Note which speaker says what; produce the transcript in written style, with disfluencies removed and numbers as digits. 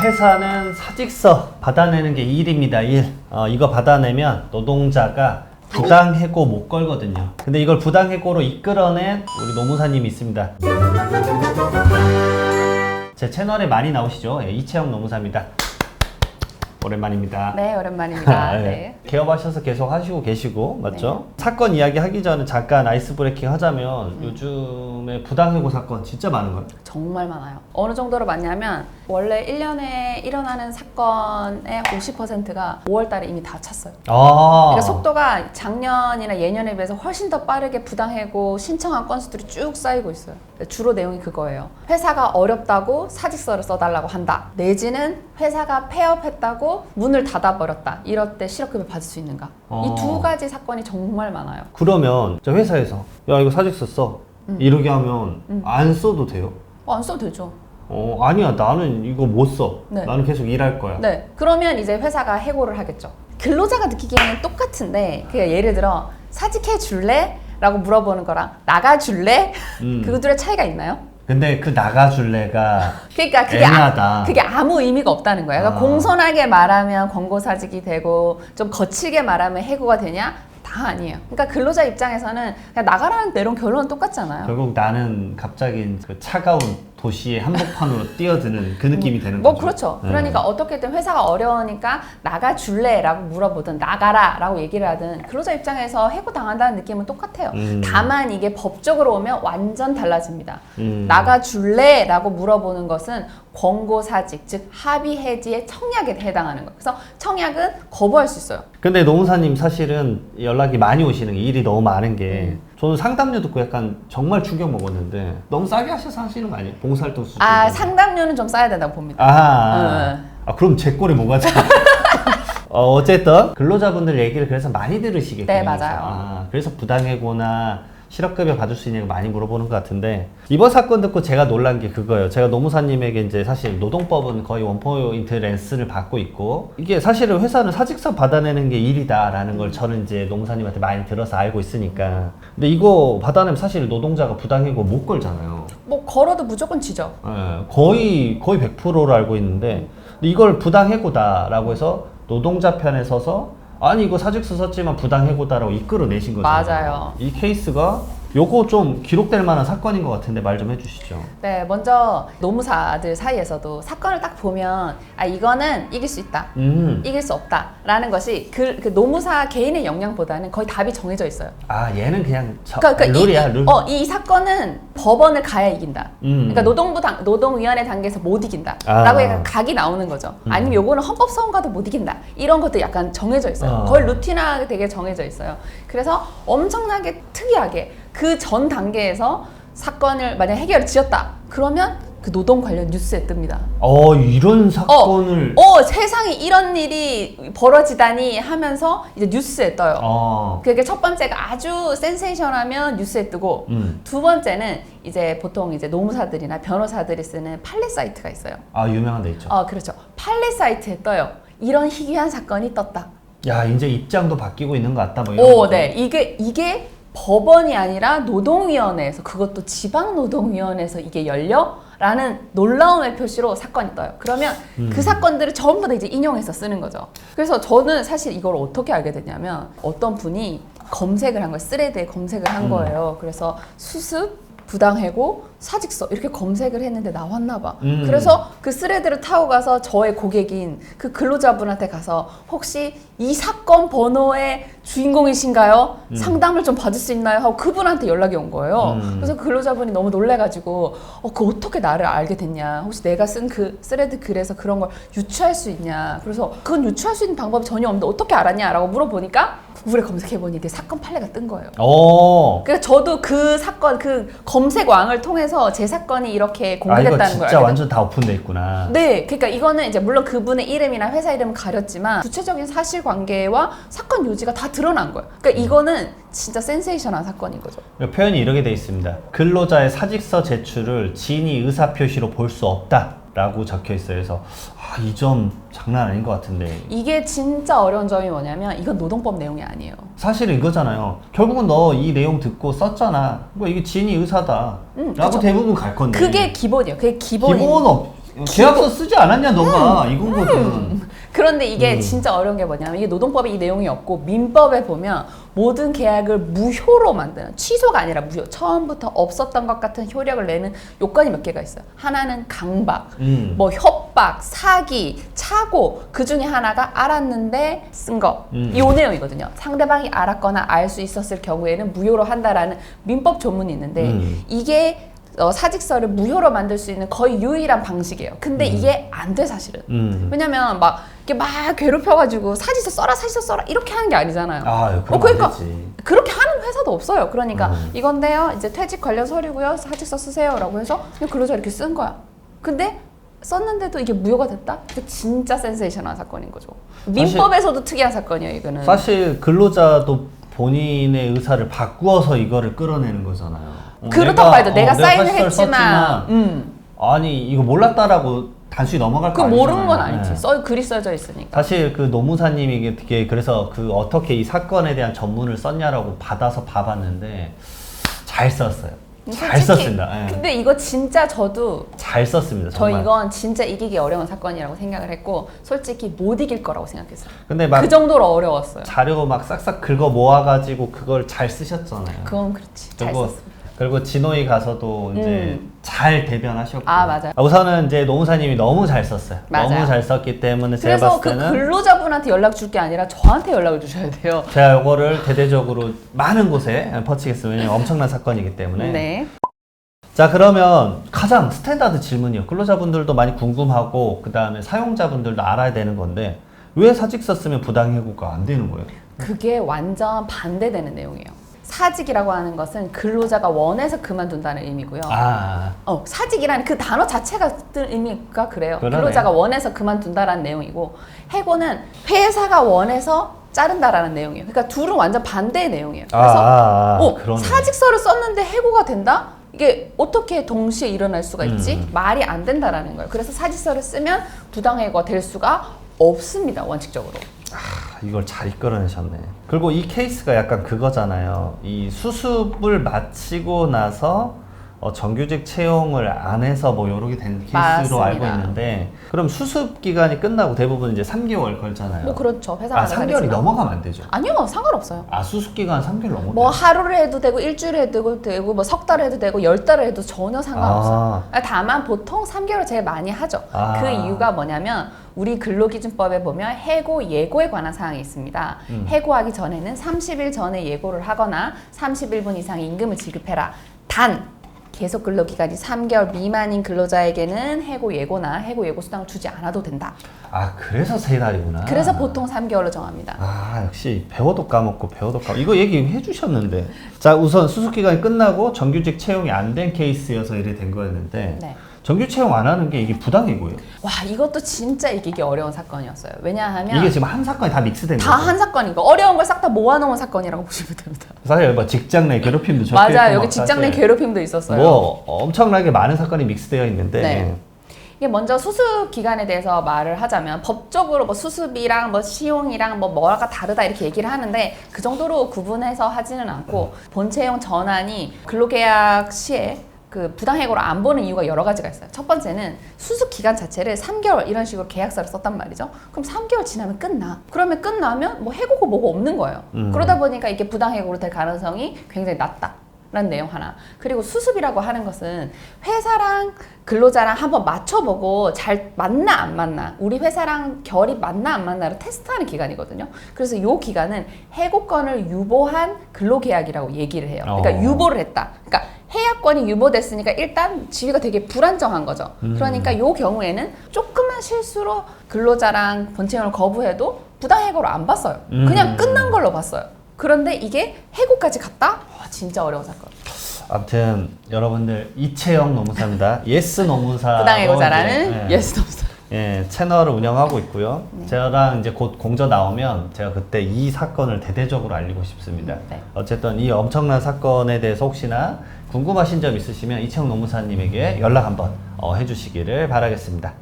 Speaker 1: 회사는 사직서 받아내는 게 일입니다. 일. 이거 받아내면 노동자가 부당해고 못 걸거든요. 근데 이걸 부당해고로 이끌어낸 우리 노무사님이 있습니다. 제 채널에 많이 나오시죠? 예, 이채영 노무사입니다. 오랜만입니다.
Speaker 2: 네, 오랜만입니다.
Speaker 1: 네.
Speaker 2: 네.
Speaker 1: 개업하셔서 계속 하시고 계시고 맞죠?
Speaker 2: 네.
Speaker 1: 사건 이야기 하기 전에 잠깐 아이스 브레이킹 하자면 요즘에 부당해고 사건 진짜 많은 거예요.
Speaker 2: 정말 많아요. 어느 정도로 많냐면 원래 1년에 일어나는 사건의 50%가 5월 달에 이미 다 찼어요. 그러니까 속도가 작년이나 예년에 비해서 훨씬 더 빠르게 부당해고 신청한 건수들이 쭉 쌓이고 있어요. 주로 내용이 그거예요. 회사가 어렵다고 사직서를 써달라고 한다. 내지는 회사가 폐업했다고 문을 닫아버렸다. 이럴 때 실업급여 받을 수 있는가. 이 두 가지 사건이 정말 많아요.
Speaker 1: 그러면 저 회사에서 야 이거 사직서 써 이렇게 하면 안 써도 돼요?
Speaker 2: 안 써도 되죠.
Speaker 1: 아니야 나는 이거 못 써.
Speaker 2: 네.
Speaker 1: 나는 계속 일할 거야.
Speaker 2: 네. 그러면 이제 회사가 해고를 하겠죠. 근로자가 느끼기에는 똑같은데 그냥 예를 들어 사직해 줄래? 라고 물어보는 거랑 나가 줄래? 그들의 차이가 있나요?
Speaker 1: 근데 그 나가줄래가
Speaker 2: 그러니까
Speaker 1: 애매하다.
Speaker 2: 그게 아무 의미가 없다는 거예요. 그러니까 공손하게 말하면 권고사직이 되고 좀 거칠게 말하면 해고가 되냐? 다 아니에요. 그러니까 근로자 입장에서는 그냥 나가라는 내용 결론은 똑같잖아요.
Speaker 1: 결국 나는 갑자기 그 차가운 도시의 한복판으로 뛰어드는 그 느낌이 되는
Speaker 2: 뭐
Speaker 1: 거죠.
Speaker 2: 그렇죠.
Speaker 1: 네.
Speaker 2: 그러니까 어떻게든 회사가 어려우니까 나가줄래? 라고 물어보든 나가라 라고 얘기를 하든 근로자 입장에서 해고당한다는 느낌은 똑같아요. 다만 이게 법적으로 오면 완전 달라집니다. 나가줄래? 라고 물어보는 것은 권고사직, 즉 합의 해지의 청약에 해당하는 거예요. 그래서 청약은 거부할 수 있어요.
Speaker 1: 근데 노무사님 사실은 연락이 많이 오시는 게 일이 너무 많은 게 저는 상담료 듣고 약간 정말 충격 먹었는데 너무 싸게 하셔서 하시는 거 아니에요? 봉사활동 수준.
Speaker 2: 상담료는 좀 싸야 된다고 봅니다.
Speaker 1: 그럼 제 꼴이 뭐가 돼? 어쨌든 근로자분들 얘기를 그래서 많이 들으시겠군요.
Speaker 2: 네, 맞아요.
Speaker 1: 그래서 부당해고나 실업급여 받을 수 있냐고 많이 물어보는 것 같은데 이번 사건 듣고 제가 놀란 게 그거예요. 제가 노무사님에게 이제 사실 노동법은 거의 원포인트 레슨을 받고 있고 이게 사실은 회사는 사직서 받아내는 게 일이다라는 걸 저는 이제 노무사님한테 많이 들어서 알고 있으니까 근데 이거 받아내면 사실 노동자가 부당해고 못 걸잖아요.
Speaker 2: 뭐 걸어도 무조건 지죠.
Speaker 1: 거의 100%로 알고 있는데 이걸 부당해고다라고 해서 노동자 편에 서서 아니 이거 사직서 썼지만 부당해고다라고 이끌어내신 거잖아요.
Speaker 2: 맞아요.
Speaker 1: 이 케이스가 요거 좀 기록될 만한 사건인 것 같은데 말 좀 해주시죠.
Speaker 2: 네, 먼저 노무사들 사이에서도 사건을 딱 보면 이거는 이길 수 있다, 이길 수 없다 라는 것이 그 노무사 개인의 역량보다는 거의 답이 정해져 있어요.
Speaker 1: 얘는 그냥
Speaker 2: 룰이야,
Speaker 1: 룰.
Speaker 2: 이 사건은 법원을 가야 이긴다. 그러니까 노동위원회 단계에서 못 이긴다 라고 약간 각이 나오는 거죠. 아니면 요거는 헌법소원과도 못 이긴다. 이런 것도 약간 정해져 있어요. 거의 루틴하게 되게 정해져 있어요. 그래서 엄청나게 특이하게 그 전 단계에서 사건을 만약 해결을 지었다. 그러면 그 노동 관련 뉴스에 뜹니다.
Speaker 1: 이런 사건을
Speaker 2: 세상에 이런 일이 벌어지다니 하면서 이제 뉴스에 떠요. 그게 첫 번째가 아주 센세이션하면 뉴스에 뜨고 두 번째는 이제 보통 이제 노무사들이나 변호사들이 쓰는 판례 사이트가 있어요.
Speaker 1: 유명한 데 있죠.
Speaker 2: 그렇죠. 판례 사이트에 떠요. 이런 희귀한 사건이 떴다.
Speaker 1: 야 이제 입장도 바뀌고 있는 것 같다 뭐 이런
Speaker 2: 네. 이게 법원이 아니라 노동위원회에서 그것도 지방노동위원회에서 이게 열려? 라는 놀라움의 표시로 사건이 떠요. 그러면 그 사건들을 전부 다 이제 인용해서 쓰는 거죠. 그래서 저는 사실 이걸 어떻게 알게 됐냐면 어떤 분이 검색을 한 거예요. 스레드에 검색을 한 거예요. 그래서 수습, 부당해고, 사직서 이렇게 검색을 했는데 나왔나 봐. 그래서 그 스레드를 타고 가서 저의 고객인 그 근로자분한테 가서 혹시 이 사건 번호의 주인공이신가요? 상담을 좀 받을 수 있나요? 하고 그분한테 연락이 온 거예요. 그래서 그 근로자분이 너무 놀래가지고 그 어떻게 나를 알게 됐냐? 혹시 내가 쓴 그 스레드 글에서 그런 걸 유추할 수 있냐? 그래서 그건 유추할 수 있는 방법이 전혀 없는데 어떻게 알았냐? 라고 물어보니까 구글에 검색해보니 내 사건 판례가 뜬 거예요. 그러니까 저도 그 사건, 그 검색왕을 통해서 제 사건이 이렇게 공개됐다는 걸 알게
Speaker 1: 진짜 완전 다 오픈돼 있구나.
Speaker 2: 네, 그러니까 이거는 이제 물론 그분의 이름이나 회사 이름은 가렸지만 구체적인 사실관계와 사건 요지가 다 드러난 거예요. 그러니까 이거는 진짜 센세이션한 사건인 거죠.
Speaker 1: 표현이 이렇게 돼 있습니다. 근로자의 사직서 제출을 진위 의사표시로 볼 수 없다 라고 적혀 있어요. 그래서 이 점 장난 아닌 것 같은데
Speaker 2: 이게 진짜 어려운 점이 뭐냐면 이건 노동법 내용이 아니에요.
Speaker 1: 사실은 이거잖아요. 결국은 너 이 내용 듣고 썼잖아. 뭐 이게 진위 의사다 라고
Speaker 2: 그렇죠.
Speaker 1: 대부분 갈 건데
Speaker 2: 그게 기본이에요. 그게 기본인.
Speaker 1: 기본 계약서 쓰지 않았냐 너가 이건 거든.
Speaker 2: 그런데 이게 진짜 어려운 게 뭐냐면 이게 노동법에 이 내용이 없고 민법에 보면 모든 계약을 무효로 만드는 취소가 아니라 무효 처음부터 없었던 것 같은 효력을 내는 요건이 몇 개가 있어요. 하나는 강박, 뭐 협박, 사기, 착오 그 중에 하나가 알았는데 쓴 거. 이 내용이거든요. 상대방이 알았거나 알 수 있었을 경우에는 무효로 한다라는 민법 조문이 있는데 이게 사직서를 무효로 만들 수 있는 거의 유일한 방식이에요. 근데 이게 안 돼 사실은. 왜냐면 막 이렇게 막 괴롭혀가지고 사직서 써라 이렇게 하는 게 아니잖아요.
Speaker 1: 그럼
Speaker 2: 그러니까
Speaker 1: 안 되지.
Speaker 2: 그렇게 하는 회사도 없어요. 그러니까 이건데요, 이제 퇴직 관련 서류고요, 사직서 쓰세요라고 해서 그냥 근로자 이렇게 쓴 거야. 근데 썼는데도 이게 무효가 됐다? 이게 진짜 센세이션한 사건인 거죠. 민법에서도 특이한 사건이에요, 이거는.
Speaker 1: 사실 근로자도 본인의 의사를 바꾸어서 이거를 끌어내는 거잖아요.
Speaker 2: 그렇다고 봐야죠. 내가 사인을
Speaker 1: 사직서를
Speaker 2: 했지만,
Speaker 1: 아니 이거 몰랐다라고 단순히 넘어갈 거
Speaker 2: 그
Speaker 1: 아니잖아요.
Speaker 2: 모르는 건 아니지.
Speaker 1: 네.
Speaker 2: 글이 써져 있으니까.
Speaker 1: 사실 그 노무사님이 이게 그래서 그 어떻게 이 사건에 대한 전문을 썼냐라고 받아서 봐봤는데 잘 썼어요. 잘
Speaker 2: 솔직히,
Speaker 1: 썼습니다. 예.
Speaker 2: 근데 이거 진짜 저도
Speaker 1: 잘 썼습니다.
Speaker 2: 저
Speaker 1: 정말.
Speaker 2: 이건 진짜 이기기 어려운 사건이라고 생각을 했고 솔직히 못 이길 거라고 생각했어요.
Speaker 1: 근데 막
Speaker 2: 그 정도로 어려웠어요.
Speaker 1: 자료 막 싹싹 긁어 모아가지고 그걸 잘 쓰셨잖아요.
Speaker 2: 그건 그렇지. 잘
Speaker 1: 그리고,
Speaker 2: 썼습니다.
Speaker 1: 그리고 진호이 가서도 이제 잘 대변하셨고.
Speaker 2: 맞아요.
Speaker 1: 우선은 이제 노무사님이 너무 잘 썼어요.
Speaker 2: 맞아요.
Speaker 1: 너무 잘 썼기 때문에 제가
Speaker 2: 그래서
Speaker 1: 봤을
Speaker 2: 그
Speaker 1: 때는
Speaker 2: 근로자분한테 연락 줄 게 아니라 저한테 연락을 주셔야 돼요.
Speaker 1: 제가 이거를 대대적으로 많은 곳에 퍼치겠습니다. 왜냐면 엄청난 사건이기 때문에.
Speaker 2: 네.
Speaker 1: 자, 그러면 가장 스탠다드 질문이요. 근로자분들도 많이 궁금하고 그 다음에 사용자분들도 알아야 되는 건데 왜 사직서 쓰면 부당해고가 안 되는 거예요?
Speaker 2: 그게 완전 반대되는 내용이에요. 사직이라고 하는 것은 근로자가 원해서 그만둔다는 의미고요. 사직이라는 그 단어 자체가 뜻 의미가 그래요.
Speaker 1: 그러네.
Speaker 2: 근로자가 원해서 그만둔다라는 내용이고 해고는 회사가 원해서 자른다라는 내용이에요. 그러니까 둘은 완전 반대의 내용이에요. 그래서
Speaker 1: 그러네.
Speaker 2: 사직서를 썼는데 해고가 된다? 이게 어떻게 동시에 일어날 수가 있지? 말이 안 된다라는 거예요. 그래서 사직서를 쓰면 부당해고가 될 수가 없습니다. 원칙적으로.
Speaker 1: 이걸 잘 이끌어내셨네. 그리고 이 케이스가 약간 그거잖아요. 이 수습을 마치고 나서 정규직 채용을 안 해서 뭐 이렇게 된 케이스로
Speaker 2: 맞습니다.
Speaker 1: 알고 있는데 그럼 수습 기간이 끝나고 대부분 이제 3개월 걸잖아요.
Speaker 2: 뭐 그렇죠. 회사가
Speaker 1: 3개월이 넘어가면 안 되죠.
Speaker 2: 아니요, 상관없어요.
Speaker 1: 수습 기간 3개월 넘어가요.
Speaker 2: 뭐 하루를 해도 되고 일주일 해도 되고 뭐 석 달을 해도 되고 10달을 해도 전혀 상관없어요. 다만 보통 3개월을 제일 많이 하죠. 그 이유가 뭐냐면 우리 근로기준법에 보면 해고 예고에 관한 사항이 있습니다. 해고하기 전에는 30일 전에 예고를 하거나 31분 이상 임금을 지급해라. 단 계속 근로기간이 3개월 미만인 근로자에게는 해고 예고나 해고 예고 수당을 주지 않아도 된다.
Speaker 1: 그래서 3달이구나.
Speaker 2: 그래서 보통 3개월로 정합니다.
Speaker 1: 역시 배워도 까먹고 이거 얘기해 주셨는데. 자, 우선 수습 기간이 끝나고 정규직 채용이 안 된 케이스여서 이래 된 거였는데
Speaker 2: 네.
Speaker 1: 정규 채용 안 하는 게 이게 부당해고예요.
Speaker 2: 와, 이것도 진짜 이기기 어려운 사건이었어요. 왜냐하면
Speaker 1: 이게 지금 한 사건이 다 믹스된 거죠.
Speaker 2: 다 한 사건이고 어려운 걸 싹 다 모아놓은 사건이라고 보시면 됩니다.
Speaker 1: 사실 뭐 직장 내 괴롭힘도 적혀 있고
Speaker 2: 맞아요. 여기 직장 내 괴롭힘도 있었어요.
Speaker 1: 뭐 엄청나게 많은 사건이 믹스되어 있는데
Speaker 2: 네. 이게 먼저 수습 기간에 대해서 말을 하자면 법적으로 뭐 수습이랑 뭐 시용이랑 뭐가 다르다 이렇게 얘기를 하는데 그 정도로 구분해서 하지는 않고 본채용 전환이 근로계약 시에 그 부당해고를 안 보는 이유가 여러 가지가 있어요. 첫 번째는 수습 기간 자체를 3개월 이런 식으로 계약서를 썼단 말이죠. 그럼 3개월 지나면 끝나. 그러면 끝나면 뭐 해고고 뭐고 없는 거예요. 그러다 보니까 이게 부당해고로 될 가능성이 굉장히 낮다. 라는 내용 하나. 그리고 수습이라고 하는 것은 회사랑 근로자랑 한번 맞춰보고 잘 맞나 안 맞나, 우리 회사랑 결이 맞나 안 맞나를 테스트하는 기간이거든요. 그래서 이 기간은 해고권을 유보한 근로계약이라고 얘기를 해요. 그러니까 유보를 했다. 그러니까 해약권이 유보됐으니까 일단 지위가 되게 불안정한 거죠. 그러니까 이 경우에는 조금만 실수로 근로자랑 본채용을 거부해도 부당해고로 안 봤어요. 그냥 끝난 걸로 봤어요. 그런데 이게 해고까지 갔다? 진짜 어려운 사건.
Speaker 1: 아무튼 여러분들 이채영 노무사입니다. 예스 노무사.
Speaker 2: 부당해고자라는 예스 노무사.
Speaker 1: 채널을 운영하고 있고요. 저랑 이제 곧 공저 나오면 제가 그때 이 사건을 대대적으로 알리고 싶습니다. 어쨌든 이 엄청난 사건에 대해서 혹시나 궁금하신 점 있으시면 이채영 노무사님에게 연락 한번 해주시기를 바라겠습니다.